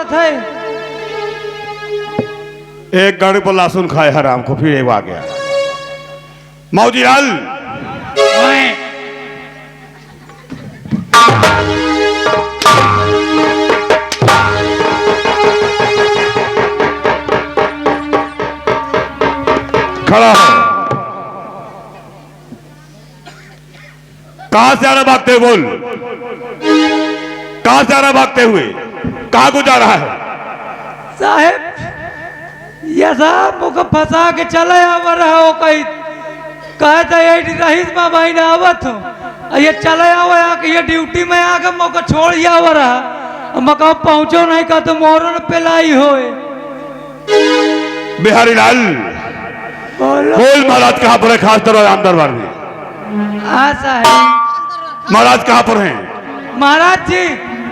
बात है? एक गाड़ी पर लहसुन खाए हराम को, फिर एक आ गया मौजी लाल। खड़ा हो। कहां से आ रहा भागते हुए? बोल, कहां से आ रहा भागते हुए? कहां को जा रहा है? साहेब ये साहब मुझे फंसा के चले आवर रहा हो कहीं, कहते ये रहीस में महीने आवत हो, ये चले आवे आके ये ड्यूटी में आके मौका छोड़ आवर रहा, मका पहुंचो नहीं का तो मोरन पेलाई होए। बिहारी लाल बोल, महाराज कहां पर है? खास दरबार अंदर बार में। हाँ साहब। महाराज कहां पर हैं? महाराज जी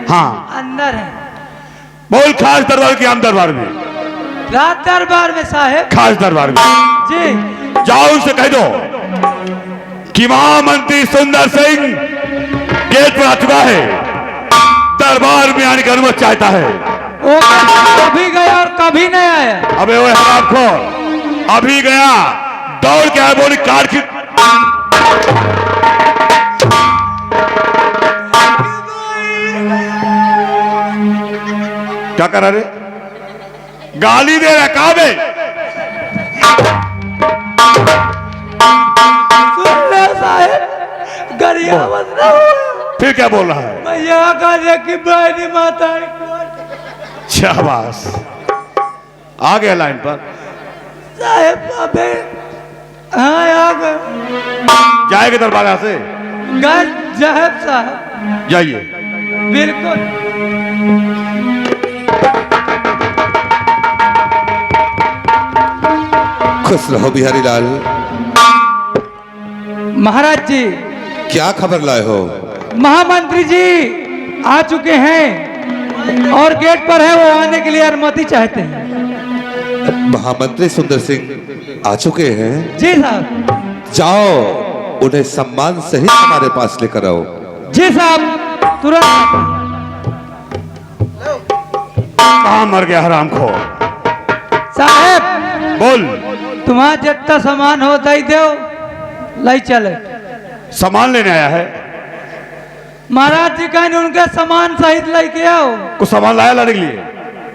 हाँ अंदर है। बोल, खास दरबार के अंदर बार में। रात दरबार में साहेब। खास दरबार में जी। जाओ उसे कह दो कि महामंत्री सुंदर सिंह गेट पर आ चुका है, दरबार में आने की अनुमति चाहता है। वो कभी गया और कभी नहीं आया। अबे वो हरामखोर, अभी गया दौड़ के आया, बोली काट की। क्या कर रहा रे? गाली दे रहा कहां बे? सुन लो साहेब, गरियावत ना हो। फिर क्या बोल रहा है? मैं यहाँ का कि बहनी माता है। शाबाश, आ गया लाइन पर। साहेब अबे हाँ आ गए। जाएगा दरबार से? गए साहब साहब। जाइए। बिल्कुल। खुश रहो बिहारी लाल। महाराज जी क्या खबर लाए हो? महामंत्री जी आ चुके हैं और गेट पर है, वो आने के लिए अनुमति चाहते हैं। महामंत्री सुंदर सिंह आ चुके हैं? जी साहब। जाओ उन्हें सम्मान सहित हमारे पास लेकर आओ। जी साहब तुरंत। कहां मर गया हरामखोर? साहेब बोल। तुम्हारा जितना सामान हो दे दो, लाई चले। सामान लेने आया है? महाराज जी कहें उनके सामान सहित लेके आओ। कुछ सामान लाया लाने के लिए?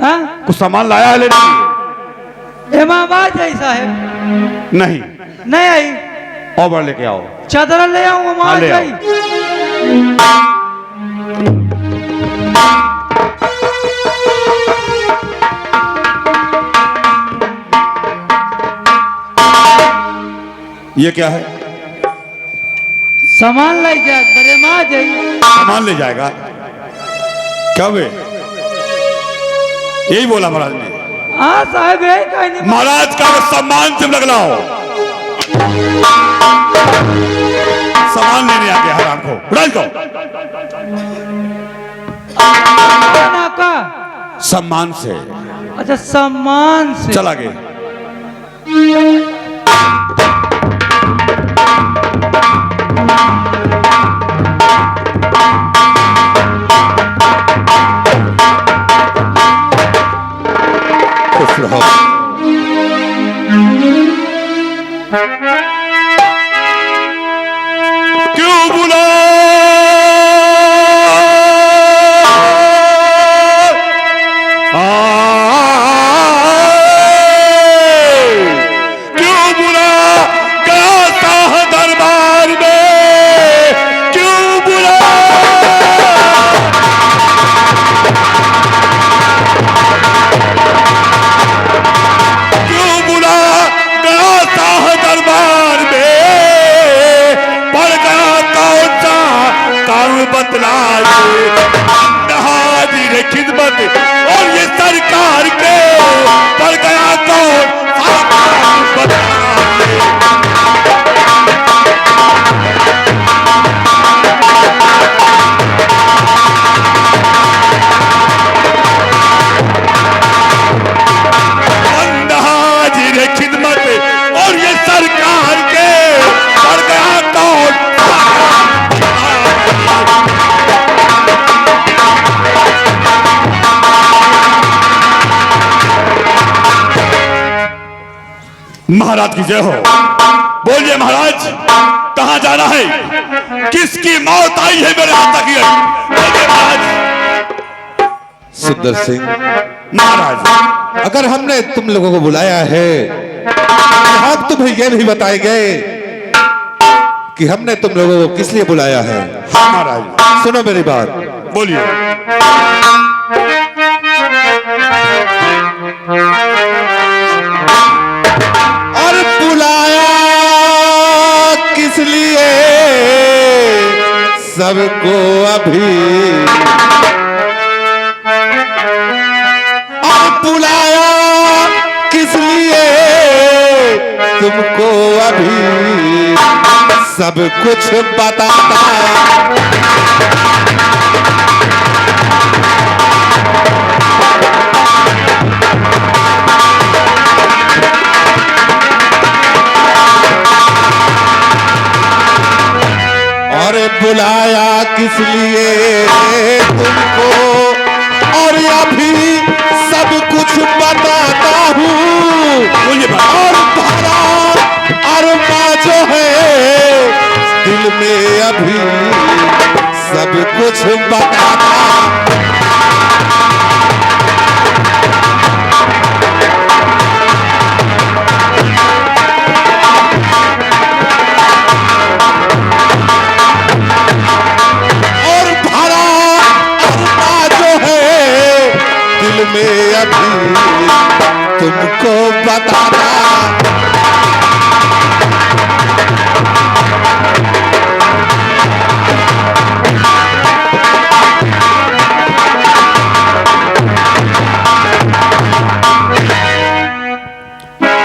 हाँ कुछ सामान लाया है लेने के लिए? एमा आवाज आई साहेब? नहीं। नहीं आई? और बार लेके आओ। चादर ले आऊंगा। हाँ, ले आओ। आई। ये क्या है? सामान ले जा, बड़े माँ जाई। सामान ले जाएगा क्या बे? यही बोला महाराज ने। हाँ साहब यही कहीं। महाराज का सम्मान से लगलाओ। सामान लेने आ गया हराम को, उड़ाल को। का सम्मान से। अच्छा सम्मान से। चला गया। खुश रहो। क्यों बुला क्यों बुला गाता है दरबार में? क्यों बुला दरबार में? पड़ गया कौन सा काम बतलाए हाजिर खिदमत और ये सरकार महाराज की जय हो। बोलिए महाराज, कहां जाना है? किसकी मौत आई है मेरे हाथ तक? बोलिए महाराज। सुंदर सिंह महाराज, अगर हमने तुम लोगों को बुलाया है, हम तुम्हें यह नहीं बताए गए कि हमने तुम लोगों को किस लिए बुलाया है। हाँ महाराज, सुनो मेरी बात। बोलिए। और बुलाया किस लिए सबको अभी, और बुलाया किस लिए तुमको अभी सब कुछ बताता। और बुलाया किस लिए तुमको, और अभी सब कुछ बताता हूँ। और भरा अरमा जो है दिल में अभी सब कुछ बताता। में अभी तुमको बताना।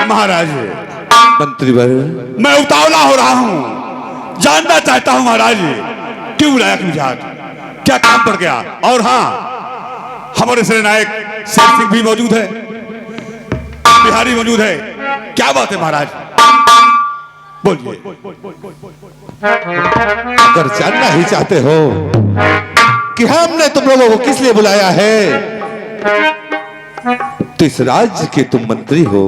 महाराज, मंत्री वर्य, मैं उतावला हो रहा हूं, जानना चाहता हूं महाराज, क्यों बुलाया मुझे आज? क्या काम पड़ गया? और हाँ, हमारे सेनानायक शेर सिंह भी मौजूद है, बिहारी मौजूद है, क्या बात है महाराज? बोलिए। अगर जानना ही चाहते हो कि हमने तुम लोगों को किस लिए बुलाया है, तो इस राज्य के तुम मंत्री हो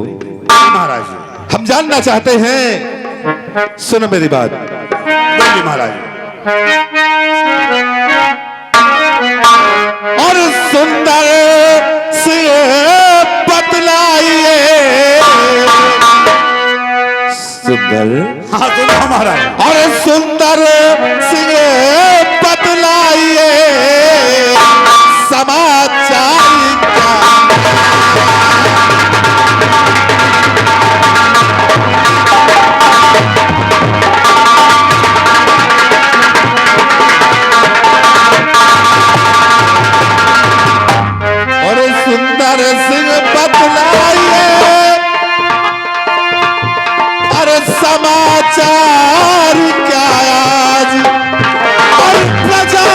महाराज। हम जानना चाहते हैं। सुनो मेरी बात। बोलिए महाराज। और सुंदर से बतलाइए, सुंदर, हाँ सुनो महाराज। और सुंदर सिंह बतलाइए समाचार क्या। और सुंदर सिंह बतलाइए और समाचार क्या आज, और प्रजा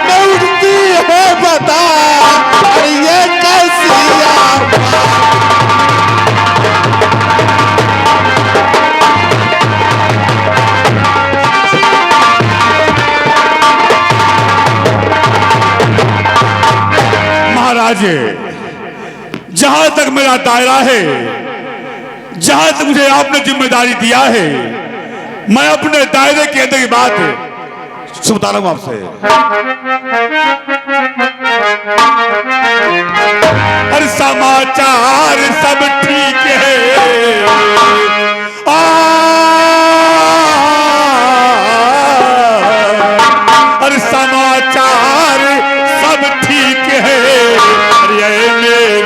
में उठती है बता, और ये कैसी महाराज, जहां तक मेरा दायरा है, जहां तक मुझे आपने जिम्मेदारी दिया है, मैं अपने दायरे के अंदर की बात बता रहा हूं आपसे। और समाचार सब ठीक है, और समाचार सब ठीक है। अरे मेरे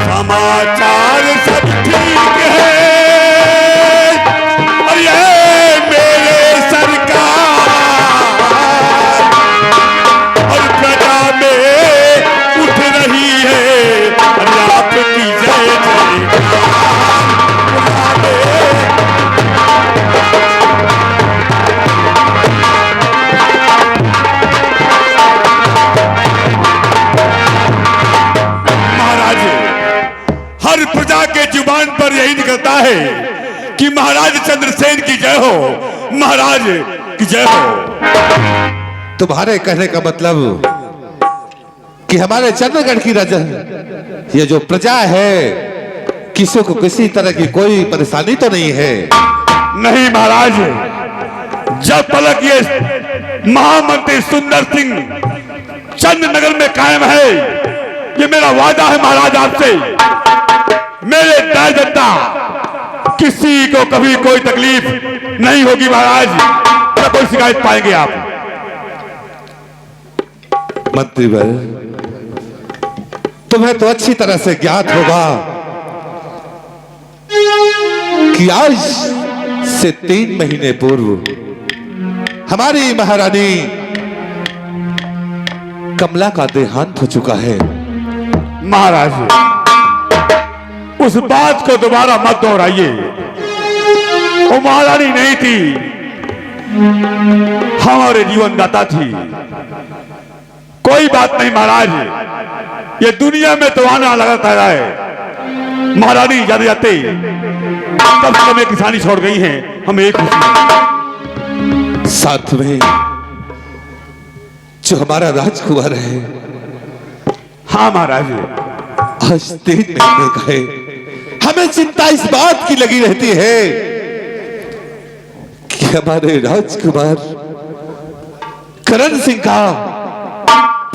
समाचार सब ठीक है, और ये मेरे सरकार और प्रजा में उठ रही है, और आपकी जय महाराज। हर प्रजा के जुबान पर यही निकलता है कि महाराज चंद्रसेन की जय हो, महाराज की जय हो। तुम्हारे कहने का मतलब कि हमारे चंद्रगढ़ की राजा ये जो प्रजा है किसी को किसी तरह की कोई परेशानी तो नहीं है? नहीं महाराज, जब तक ये महामंत्री सुंदर सिंह चंद्रनगर में कायम है, ये मेरा वादा है महाराज आपसे, मेरे दाई दत्ता किसी को कभी कोई तकलीफ नहीं होगी महाराज, न कोई शिकायत पाएंगे आप। मंत्रीवर, तुम्हें तो अच्छी तरह से ज्ञात होगा कि आज से 3 महीने पूर्व हमारी महारानी कमला का देहांत हो चुका है। महाराज, उस बात को दोबारा मत दोहराइए, वो महारानी नहीं थी, हमारे जीवनदाता थी। कोई बात नहीं महाराज, ये दुनिया में तो आना लगाता है। महारानी जाते जाते तब से हमें किसानी छोड़ गई हैं, हम एक खुशी साथ में जो हमारा राजकुमार है। हाँ महाराज, आज 3 महीने का है, हमें चिंता इस बात की लगी रहती है कि हमारे राजकुमार करण सिंह का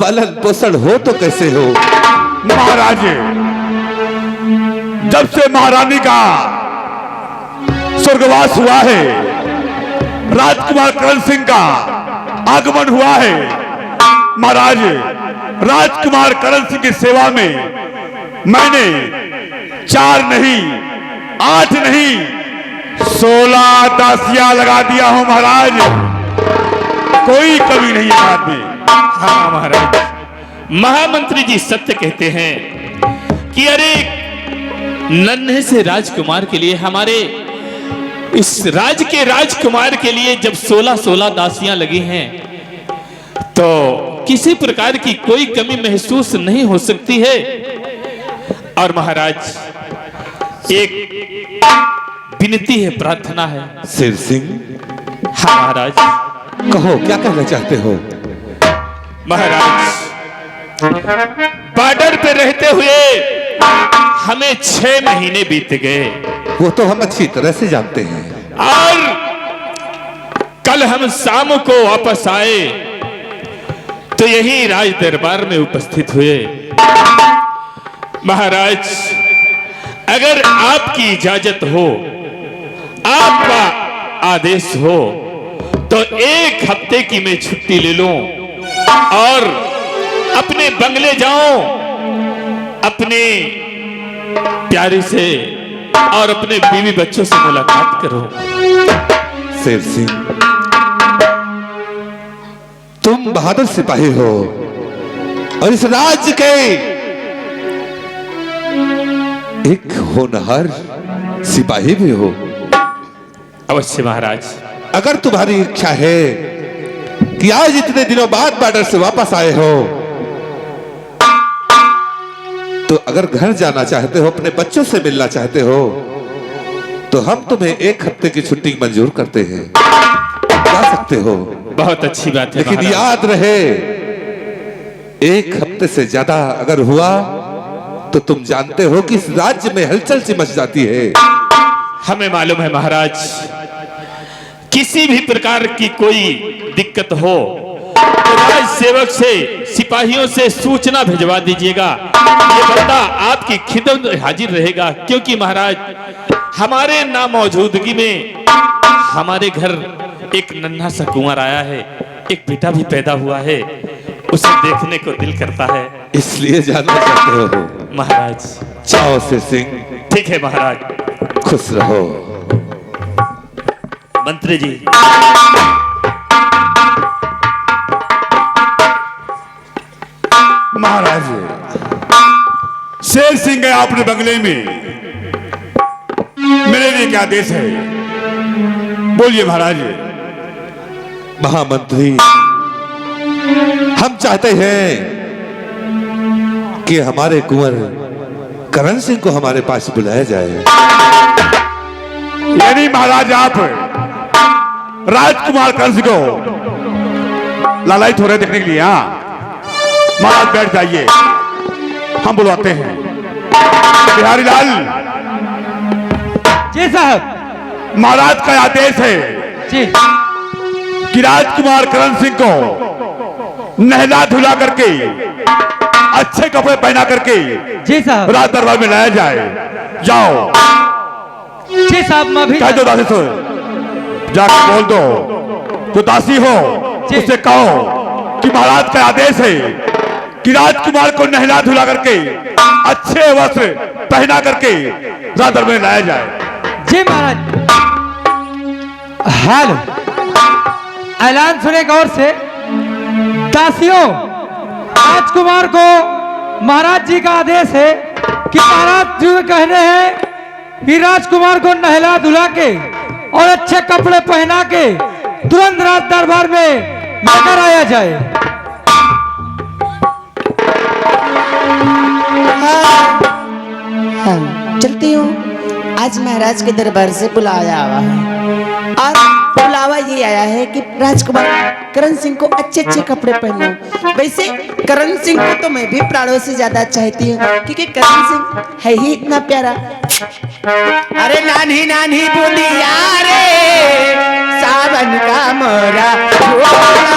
पालन पोषण हो तो कैसे हो। महाराज, जब से महारानी का स्वर्गवास हुआ है, राजकुमार करण सिंह का आगमन हुआ है, महाराज राजकुमार करण सिंह की सेवा में मैंने 4 नहीं 8 नहीं 16 दासियां लगा दिया हूं महाराज, कोई कमी नहीं है बात में। हाँ महाराज, महामंत्री जी सत्य कहते हैं कि अरे नन्हे से राजकुमार के लिए, हमारे इस राज के राजकुमार के लिए जब 16 दासियां लगी हैं तो किसी प्रकार की कोई कमी महसूस नहीं हो सकती है। और महाराज एक विनती है, प्रार्थना है। शेर सिंह, हाँ महाराज, कहो क्या कहना चाहते हो? महाराज, बॉर्डर पे रहते हुए हमें 6 महीने बीत गए, वो तो हम अच्छी तरह से जानते हैं। और कल हम शाम को वापस आए तो यही राज दरबार में उपस्थित हुए। महाराज, अगर आपकी इजाजत हो, आपका आदेश हो, तो 1 हफ्ते की मैं छुट्टी ले लूं और अपने बंगले जाऊं, अपने प्यारी से और अपने बीवी बच्चों से मुलाकात करूं। शेर सिंह, तुम बहादुर सिपाही हो और इस राज्य के एक होनहार सिपाही भी हो। अवश्य महाराज, अगर तुम्हारी इच्छा है कि आज इतने दिनों बाद बॉर्डर से वापस आए हो, तो अगर घर जाना चाहते हो, अपने बच्चों से मिलना चाहते हो, तो हम तुम्हें 1 हफ्ते की छुट्टी मंजूर करते हैं, जा सकते हो। बहुत अच्छी बात है लेकिन याद रहे, 1 हफ्ते से ज्यादा अगर हुआ तो तुम जानते हो कि इस राज्य में हलचल सी मच जाती है। हमें मालूम है महाराज, किसी भी प्रकार की कोई दिक्कत हो तो राज सेवक से, सिपाहियों से सूचना भिजवा दीजिएगा, ये बंदा आपकी खिदमत में हाजिर रहेगा। क्योंकि महाराज, हमारे नामौजूदगी में हमारे घर एक नन्हा सा कुंवर आया है, एक बेटा भी पैदा हुआ है, उसे देखने को दिल करता है, इसलिए जानना चाहते हो। महाराज जाओ शेर सिंह, ठीक है महाराज, खुश रहो। मंत्री जी, महाराज, शेर सिंह गए अपने बंगले में, मेरे लिए क्या आदेश है, बोलिए महाराज। महामंत्री, हम चाहते हैं कि हमारे कुंवर करण सिंह को हमारे पास बुलाया जाए। यानी महाराज, आप राजकुमार कंस को लालायित हो रहे देखने के लिए। हाँ महाराज बैठ जाइए, हम बुलवाते हैं। बिहारी लाल, जी साहब। महाराज का आदेश है जी कि राजकुमार करण सिंह को नहला धुला करके अच्छे कपड़े पहना करके जी साहब। राज दरबार में लाया जाए। जाओ जी साहब, मैं भी कह दो दासी से, जाकर बोल दो जो दासी हो उससे कहो कि महाराज का आदेश है कि राजकुमार को नहला धुला करके अच्छे वस्त्र पहना करके राज दरबार में लाया जाए। जी महाराज। हाल ऐलान सुने गौर से। दासियों, राजकुमार को महाराज जी का आदेश है कि महाराज जी कहने हैं कि राजकुमार को नहला धुला के और अच्छे कपड़े पहना के तुरंत राज दरबार में लेकर आया जाए। हाँ, चलती हूँ। आज महाराज के दरबार से बुलाया हुआ है और बुलावा ये आया है कि राजकुमार करण सिंह को अच्छे अच्छे कपड़े पहनो। वैसे करण सिंह को तो मैं भी प्राणों से ज्यादा चाहती हूँ, क्योंकि करण सिंह है ही इतना प्यारा। अरे नानी नानी बूंदिया रे, सावन का मोरा झोला।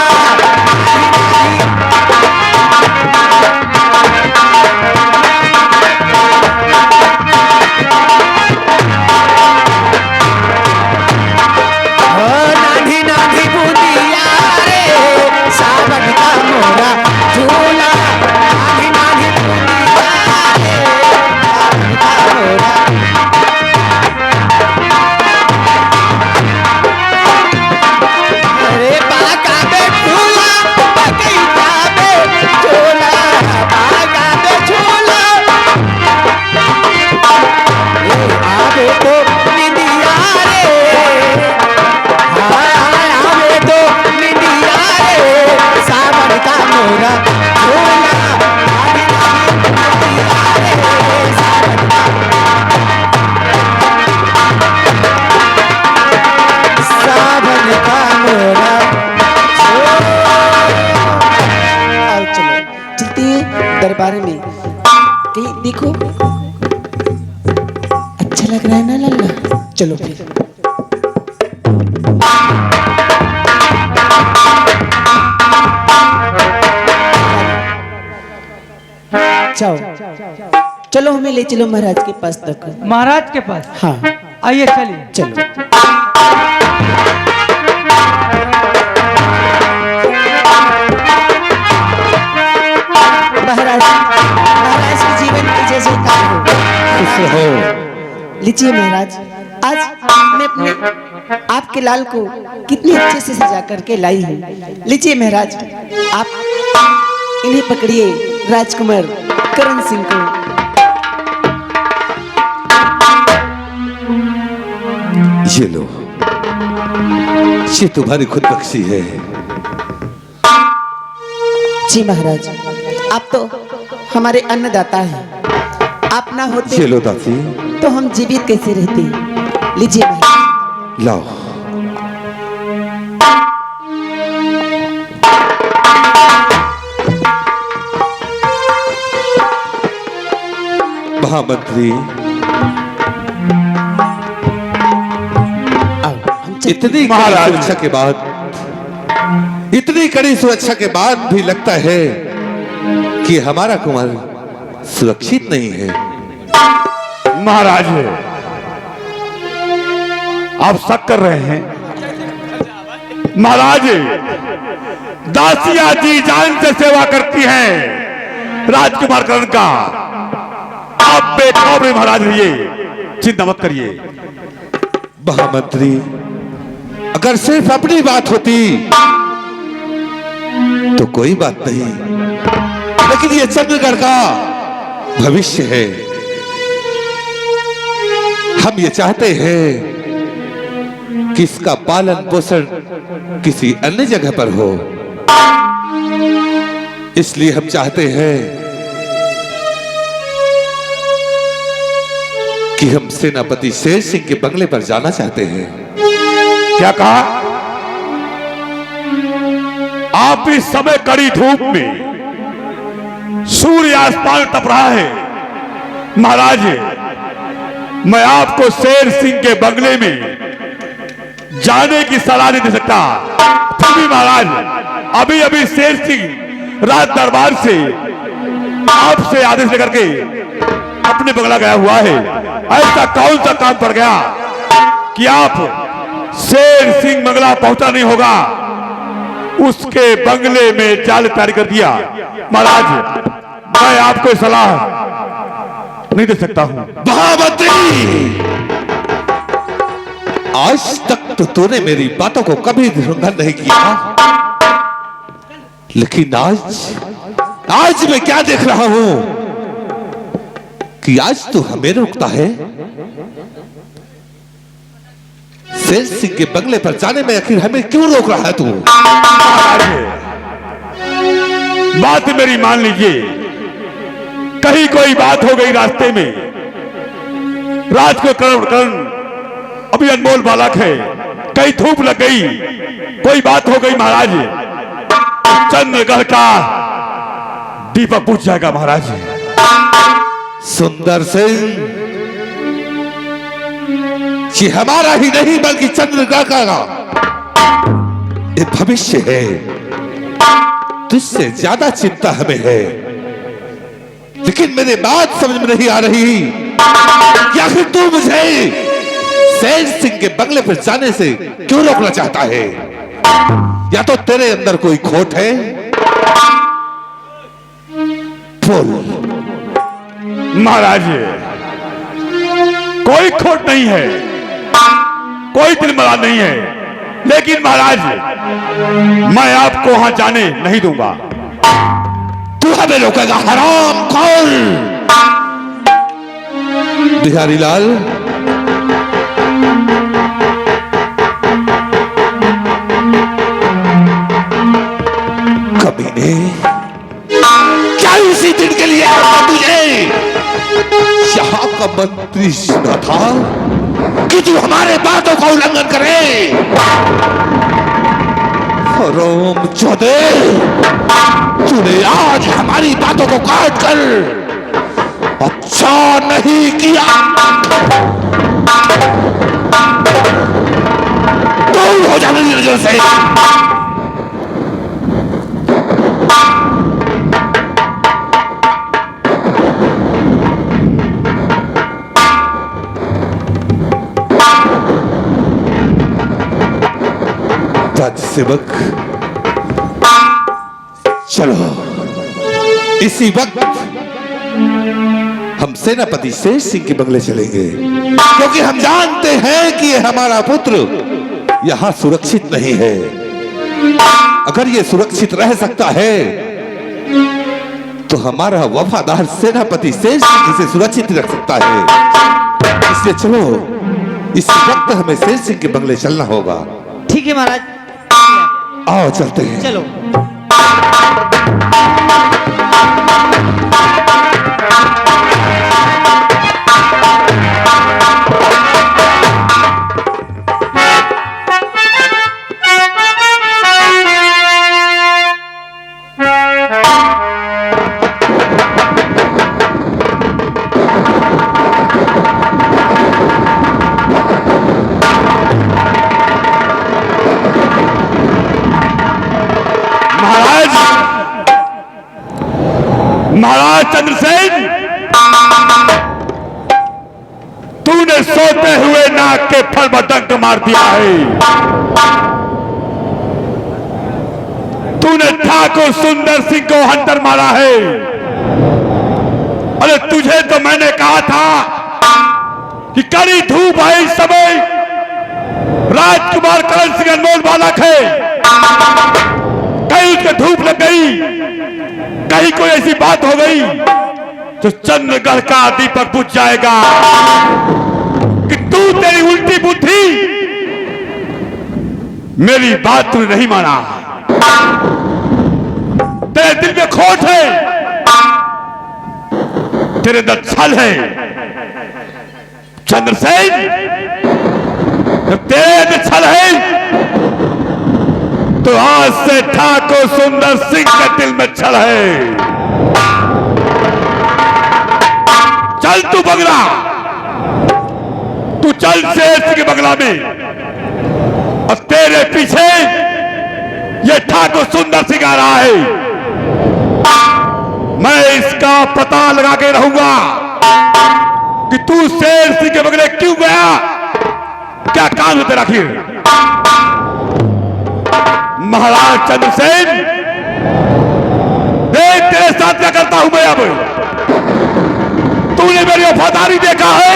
दरबार में कहीं देखो, अच्छा लग रहा है ना लल्ला? चलो फिर। जाओ, चलो हमें ले चलो महाराज के पास तक। महाराज के पास? हाँ आइए, चलिए। चलो। महाराज के जीवन की जय जयकार हो। लीजिए महाराज, आज मैं अपने आपके लाल को कितनी अच्छे से सजा करके लाई हूँ। लीजिए महाराज, आप इन्हें पकड़िए, राजकुमार करण सिंह को। ये लो, ये तुम्हारी खुद बख्शी है। जी महाराज, आप तो हमारे अन्नदाता हैं। आप ना होते ये लो दासी, तो हम जीवित कैसे रहते। लीजिए महाराज। लाओ। महामंत्री, इतनी महाराज सुरक्षा के बाद, इतनी कड़ी सुरक्षा के बाद भी लगता है कि हमारा कुमार सुरक्षित नहीं है। महाराज, आप शक कर रहे हैं? महाराज, दासियां जी जान से सेवा करती हैं राजकुमार करण का। आप बेखौफ महाराज रहिए, चिंता मत करिए। महामंत्री, अगर सिर्फ अपनी बात होती तो कोई बात नहीं, लेकिन ये चंद्रगढ़ का भविष्य है। हम ये चाहते हैं कि इसका पालन पोषण किसी अन्य जगह पर हो। इसलिए हम चाहते हैं कि हम सेनापति शेर सिंह के बंगले पर जाना चाहते हैं। क्या कहा? आप इस समय कड़ी धूप में सूर्य आसमान तप रहा है। महाराज, मैं आपको शेर सिंह के बंगले में जाने की सलाह नहीं दे सकता। फिर भी महाराज, अभी अभी शेर सिंह राज दरबार से आपसे आदेश लेकर के अपने बंगला गया हुआ है। ऐसा कौन सा काम पड़ गया कि आप शेर सिंह बंगला पहुंचा नहीं होगा? उसके बंगले में जाल तैयार कर दिया। महाराज, मैं आपको सलाह नहीं दे सकता हूं। महामंत्री, आज तक तो तूने मेरी बातों को कभी उल्लंघन नहीं किया, लेकिन आज मैं क्या देख रहा हूं कि आज तू हमें रोकता है। शेर सिंह के बंगले पर जाने में आखिर हमें क्यों रोक रहा है तू? बात मेरी मान लीजिए, कहीं कोई बात हो गई रास्ते में, राज को कर्ण अभी अनमोल बालक है, कहीं धूप लग गई, कोई बात हो गई महाराज, चंद्रगढ़ का दीपक बुझ जाएगा महाराज। सुंदर सिंह, ये हमारा ही नहीं बल्कि चंद्रगढ़ का ये भविष्य है। तुझसे ज्यादा चिंता हमें है, लेकिन मेरी बात समझ में नहीं आ रही कि आखिर तू मुझे शेर सिंह के बंगले पर जाने से क्यों रोकना चाहता है? या तो तेरे अंदर कोई खोट है? बोल। महाराज, कोई खोट नहीं है, कोई तिलमला नहीं है, लेकिन महाराज, मैं आपको वहां जाने नहीं दूंगा। तू हमें रोकेगा हराम खोर? बिहारी लाल, कमीने, क्या इसी दिन के लिए तुझे यहाँ का मंत्री सुना था कि तू हमारे बातों का उल्लंघन करे? हराम चौधे, तूने आज हमारी बातों को काट कर अच्छा नहीं किया। दूर हो जा मेरी नजर से। सेवक, चलो इसी वक्त हम सेनापति शेर सिंह के बंगले चलेंगे, क्योंकि हम जानते हैं कि ये हमारा पुत्र यहां सुरक्षित नहीं है। अगर ये सुरक्षित रह सकता है तो हमारा वफादार सेनापति शेर सिंह इसे सुरक्षित रख सकता है। इसलिए चलो, इसी वक्त हमें शेर सिंह के बंगले चलना होगा। ठीक है महाराज, आओ चलते हैं। चलो। महाराज चंद्रसेन, तूने सोते हुए नाक के फल पर डंक मार दिया है। तूने ठाकुर सुंदर सिंह को हंटर मारा है। अरे तुझे तो मैंने कहा था कि कड़ी धूप है, इस समय राजकुमार करण सिंह अनमोल बालक है, कहीं उसके धूप लग गई, कहीं कोई ऐसी बात हो गई तो चंद्रगढ़ का दीपक बुझ जाएगा। कि तू, तेरी उल्टी बुद्धि, मेरी बात तूने नहीं माना। तेरे दिल में खोट है, तेरे अंदर छल है। चंद्रसेन, जब तेरे अंदर छल है तो तो आज से ठाकुर सुंदर सिंह के दिल में छल है। चल तू बंगला, तू चल शेर सिंह के बंगला में, और तेरे पीछे ये ठाकुर सुंदर सिंह आ रहा है। मैं इसका पता लगा के रहूंगा कि तू शेर सिंह के बंगले क्यों गया, क्या काम है तेरा आखिर। महाराज चंद्रसेन, देख तेरे साथ क्या करता हूं मैं। अब तूने मेरी वफादारी देखा है,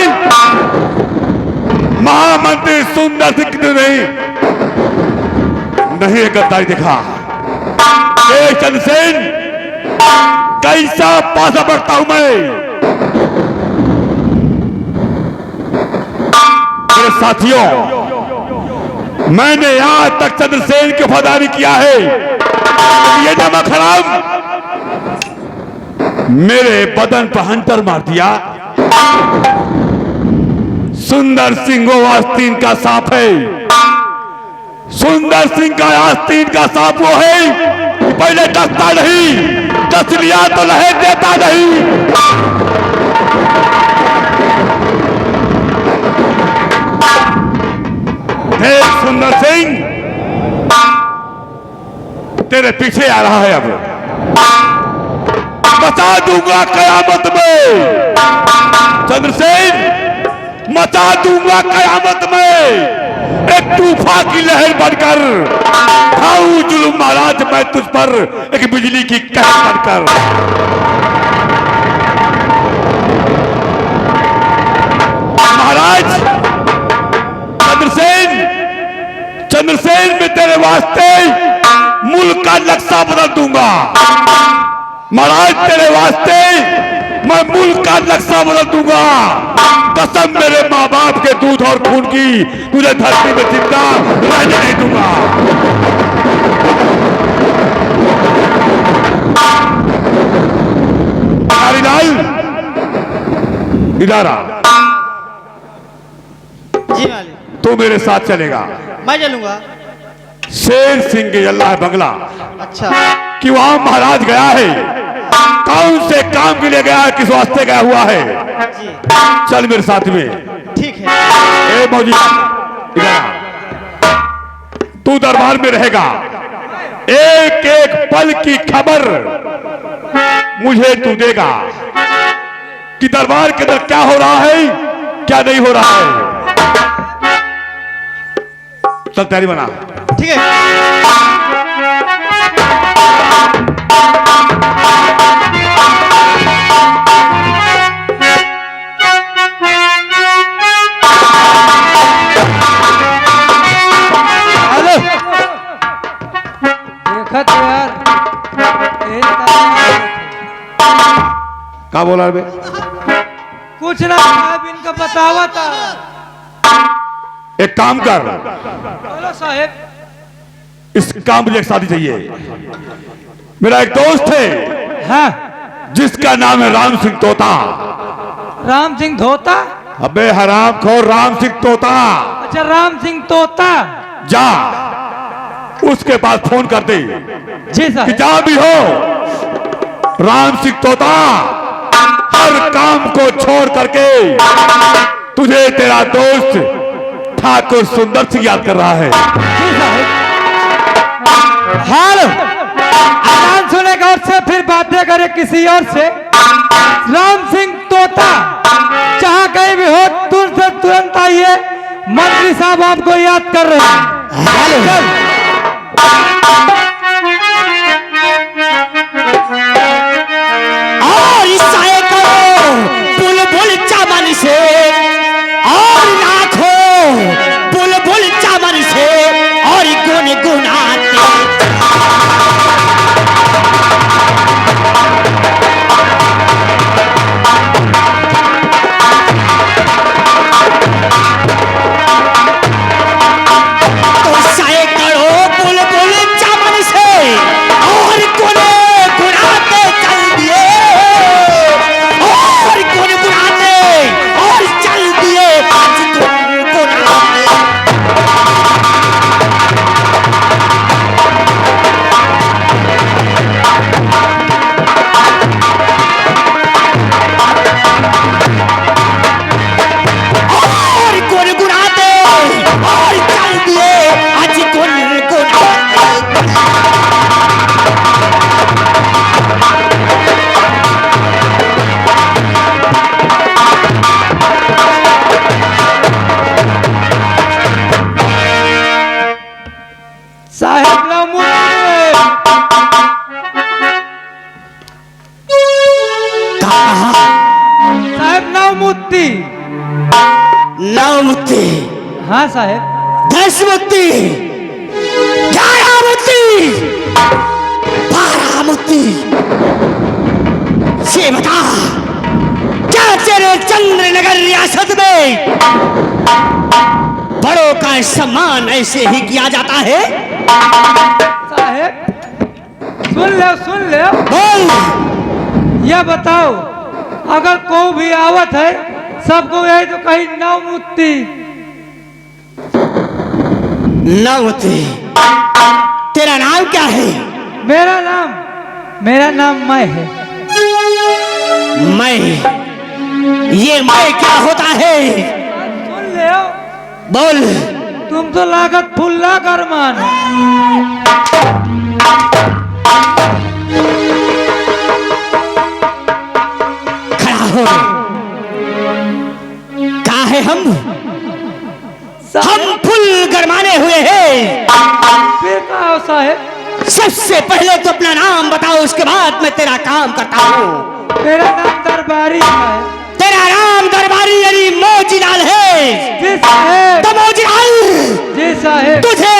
महामंत्री सुंदर सिंह ने नहीं गद्दारी देखा। चंद्रसेन, कैसा पासा बढ़ता हूं मैं। मेरे साथियों, मैंने आज तक चंद्रसेन की वफादारी किया है। ये नमक हराम मेरे बदन पर हंटर मार दिया। सुंदर सिंह वो आस्तीन का सांप है। सुंदर सिंह का आस्तीन का सांप वो है कि पहले डसता नहीं, डस लिया तो लहर देता नहीं। देख सुंदर सिंह, तेरे पीछे आ रहा है। अब मचा दूंगा कयामत में। चंद्रसेन, मचा दूंगा कयामत में। एक तूफान की लहर बनकर खाऊं जुल्म महाराज मैं तुझ पर, एक बिजली की कहर बनकर। महाराज चंद्रसेन, चंद्रसेन में तेरे वास्ते मुल्क का नक्शा बदल दूंगा। महाराज तेरे वास्ते मैं मुल्क का नक्शा बदल दूंगा। कसम मेरे माँ बाप के दूध और खून की, तुझे धरती में जिंदा रहने नहीं दूंगा। हरिलाल, इधर आ। जी मालिक। तू मेरे साथ चलेगा। मैं चलूंगा। शेर सिंह के अल्लाह बंगला अच्छा। कि वहां महाराज गया है, कौन से काम के लिए गया है, किस वास्ते गया हुआ है। जी चल मेरे साथ में। ठीक है। ए मौजी, इधर आ। तू दरबार में रहेगा। एक एक पल की खबर मुझे तू देगा कि दरबार के अंदर क्या हो रहा है, क्या नहीं हो रहा है। चल तैयारी बना। ठीक है। हेलो, देखा तो यार क्या बोला बे? कुछ ना साहब, इनका बतावा था। एक काम कर, बोलो साहेब। इस काम मुझे एक शादी चाहिए। मेरा एक दोस्त है हाँ, जिसका नाम है राम सिंह तोता। राम सिंह धोता। अबे हराम खोर, राम सिंह तोता। अच्छा, राम सिंह तोता। जा उसके पास फोन कर दे जी कि साहब। जहां भी हो, राम सिंह तोता हर काम को छोड़ करके तुझे तेरा दोस्त ठाकुर सुंदर सिंह याद कर रहा है। जी साहब। हाल आवाज सुनेगा और से फिर बातें करे किसी और से। राम सिंह तोता जहां कहीं भी हो, तुरंत से तुरंत आइए, मंत्री साहब आपको याद कर रहे हैं। चल। और ईसाए करो बुलबुल चमन से, और लाखों बुलबुल चमन से, और गुनगुनाते तो साए करो बुलबुल चमन मुक्ति, हाँ साहेब। 10 मुक्ति, 11 मुक्ति, 12 मुक्ति। ये बता, क्या तेरे चंद्रनगर रियासत में बड़ों का सम्मान ऐसे ही किया जाता है? साहेब सुन ले बोल। ये बताओ, अगर कोई भी आवत है सबको यही तो कहीं नौ मुक्ति। नवती, तेरा नाम क्या है? मेरा नाम मैं है। मैं, ये मैं क्या होता है? सुन ले बोल। तुम तो लागत फुल्ला करमान। खड़ा हो। कहा है हम फुल गरमाने हुए हैं। फिर कहा हो साहेब? सबसे पहले तो अपना नाम बताओ, उसके बाद मैं तेरा काम करता हूँ। मेरा नाम दरबारी है। तेरा नाम दरबारी यानी मोजीलाल है? जी साहेब। तो मोजीलाल, जी साहेब। तुझे